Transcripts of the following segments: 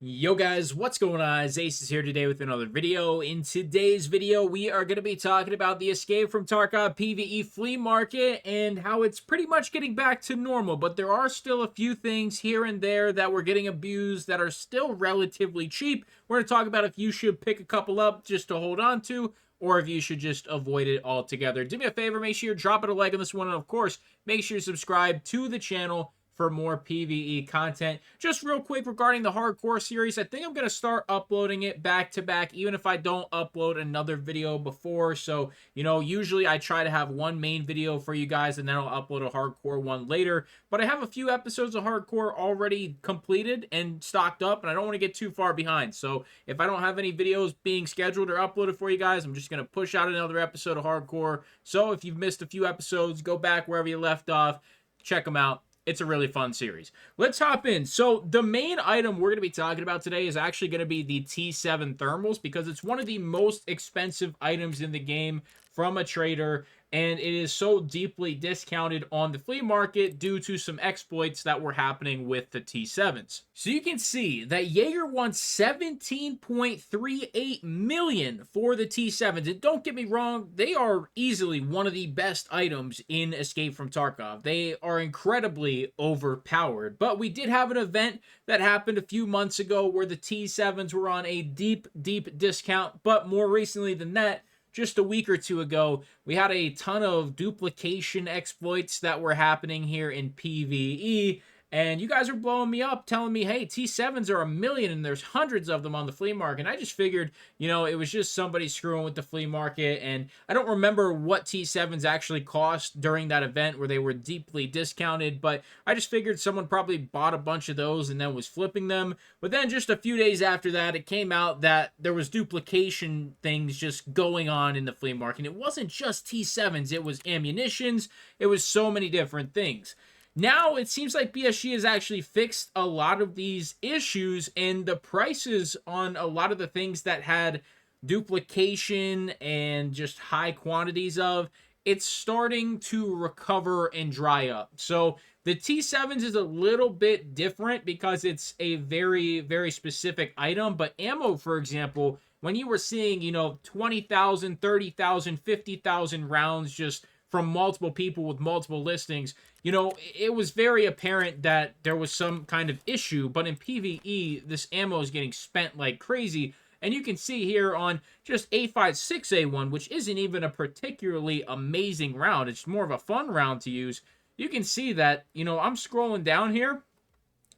Yo guys, what's going on? Acez is here today with another video. In today's video, we are going to be talking about the Escape from Tarkov PVE flea market and how it's pretty much getting back to normal, but there are still a few things here and there that were getting abused that are still relatively cheap. We're going to talk about if you should pick a couple up just to hold on to, or if you should just avoid it altogether. Do me a favor, make sure you're dropping a like on this one, and of course, make sure you subscribe to the channel for more PvE content. Just real quick regarding the hardcore series, I think I'm going to start uploading it back to back, even if I don't upload another video before. So, usually I try to have one main video for you guys and then I'll upload a hardcore one later. But I have a few episodes of hardcore already completed and stocked up, and I don't want to get too far behind. So if I don't have any videos being scheduled or uploaded for you guys, I'm just going to push out another episode of hardcore. So if you've missed a few episodes, go back wherever you left off, check them out. It's a really fun series. Let's hop in. So the main item we're going to be talking about today is actually going to be the T7 thermals, because it's one of the most expensive items in the game from a trader, and it is so deeply discounted on the flea market due to some exploits that were happening with the T7s. So you can see that Jaeger wants 17.38 million for the T7s. And don't get me wrong, they are easily one of the best items in Escape from Tarkov. They are incredibly overpowered. But we did have an event that happened a few months ago where the T7s were on a deep discount. But more recently than that, just a week or two ago, we had a ton of duplication exploits that were happening here in PvE, and you guys are blowing me up, telling me, hey, T7s are 1 million and there's hundreds of them on the flea market. And I just figured, it was just somebody screwing with the flea market. And I don't remember what T7s actually cost during that event where they were deeply discounted, but I just figured someone probably bought a bunch of those and then was flipping them. But then just a few days after that, it came out that there was duplication things just going on in the flea market. And it wasn't just T7s, it was ammunitions, it was so many different things. Now, it seems like BSG has actually fixed a lot of these issues, and the prices on a lot of the things that had duplication and just high quantities of, it's starting to recover and dry up. So the T7s is a little bit different because it's a very specific item, but ammo, for example, when you were seeing, 20,000, 30,000, 50,000 rounds just from multiple people with multiple listings, it was very apparent that there was some kind of issue. But in PvE, this ammo is getting spent like crazy. And you can see here on just A56A1, which isn't even a particularly amazing round, it's more of a fun round to use. You can see that, I'm scrolling down here.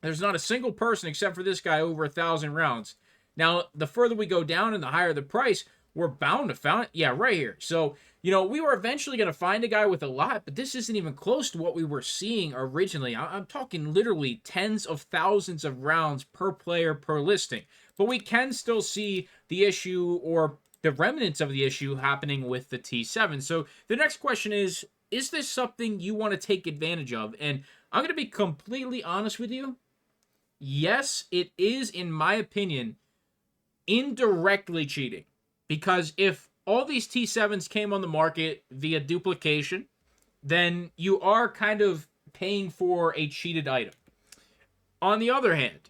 There's not a single person except for this guy over 1,000 rounds. Now, the further we go down and the higher the price, we're bound to find it. Yeah, right here. So, we were eventually going to find a guy with a lot, but this isn't even close to what we were seeing originally. I'm talking literally tens of thousands of rounds per player per listing. But we can still see the issue, or the remnants of the issue, happening with the T7. So the next question is this something you want to take advantage of? And I'm going to be completely honest with you. Yes, it is, in my opinion, indirectly cheating. Because if all these T7s came on the market via duplication, then you are kind of paying for a cheated item. On the other hand,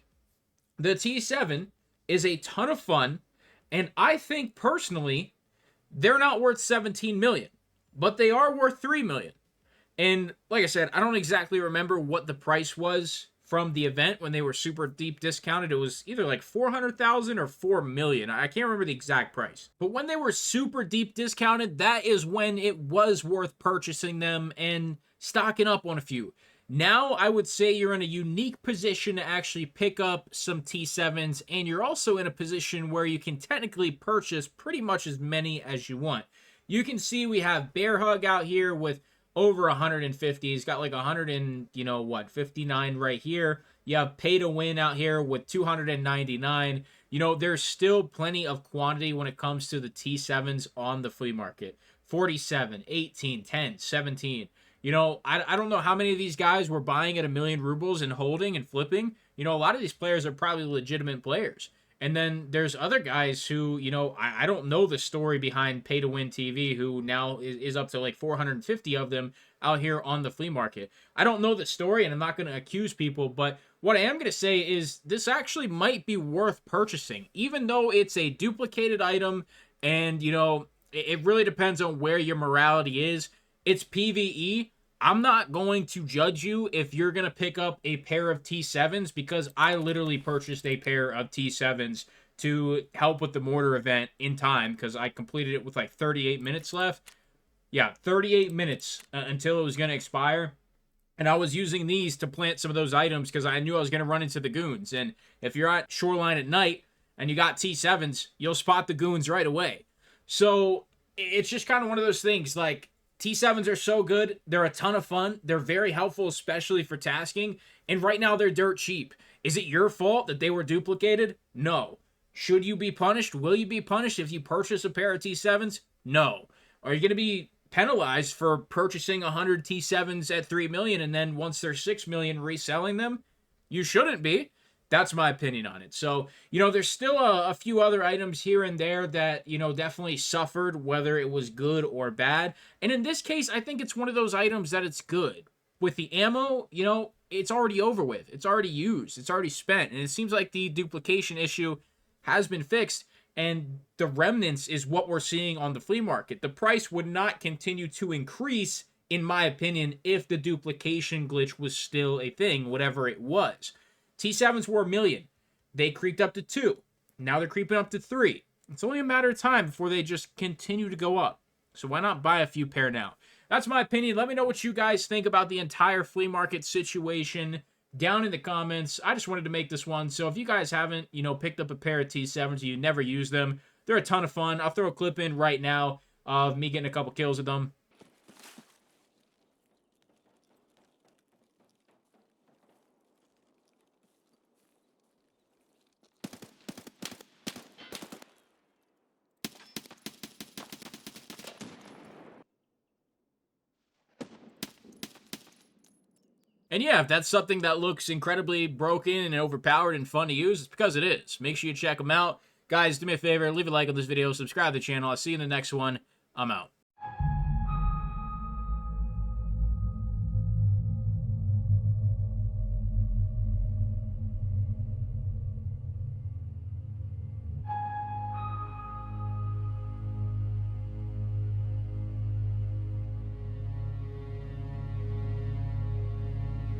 the T7 is a ton of fun, and I think personally, they're not worth 17 million, but they are worth 3 million. And like I said, I don't exactly remember what the price was from the event when they were super deep discounted. It was either like 400,000 or 4 million. I can't remember the exact price. But when they were super deep discounted, that is when it was worth purchasing them and stocking up on a few. Now, I would say you're in a unique position to actually pick up some T7s, and you're also in a position where you can technically purchase pretty much as many as you want. You can see we have Bear Hug out here with over 150. He's got like 100 and, 59 right here. You have Pay to Win out here with 299. There's still plenty of quantity when it comes to the T7s on the flea market. 47, 18, 10, 17. I don't know how many of these guys were buying at 1,000,000 rubles and holding and flipping. A lot of these players are probably legitimate players. And then there's other guys who, I don't know the story behind Pay to Win TV, who now is up to like 450 of them. out here on the flea market. I don't know the story, and I'm not going to accuse people, but what I am going to say is this actually might be worth purchasing, even though it's a duplicated item, and, you know, it really depends on where your morality is. It's PvE. I'm not going to judge you if you're going to pick up a pair of T7s, because I literally purchased a pair of T7s to help with the mortar event in time, because I completed it with like 38 minutes left. Yeah, 38 minutes until it was going to expire. And I was using these to plant some of those items because I knew I was going to run into the goons. And if you're at Shoreline at night and you got T7s, you'll spot the goons right away. So it's just kind of one of those things. Like, T7s are so good. They're a ton of fun. They're very helpful, especially for tasking. And right now, they're dirt cheap. Is it your fault that they were duplicated? No. Should you be punished? Will you be punished if you purchase a pair of T7s? No. Are you going to be penalized for purchasing 100 T7s at 3 million and then once they're 6 million reselling them? You shouldn't be. That's my opinion on it. So, you know, there's still a few other items here and there that, you know, definitely suffered, whether it was good or bad. And in this case, I think it's one of those items that it's good. With the ammo, you know, it's already over with. It's already used. It's already spent. And it seems like the duplication issue has been fixed. And the remnants is what we're seeing on the flea market. The price would not continue to increase, in my opinion, if the duplication glitch was still a thing, whatever it was. T7s were 1 million. They creeped up to 2. Now they're creeping up to 3. It's only a matter of time before they just continue to go up. So why not buy a few pair now? That's my opinion. Let me know what you guys think about the entire flea market situation down in the comments. I just wanted to make this one. So if you guys haven't, you know, picked up a pair of T7s, you never use them, they're a ton of fun. I'll throw a clip in right now of me getting a couple kills with them. And yeah, if that's something that looks incredibly broken and overpowered and fun to use, it's because it is. Make sure you check them out. Guys, do me a favor, leave a like on this video, subscribe to the channel. I'll see you in the next one. I'm out.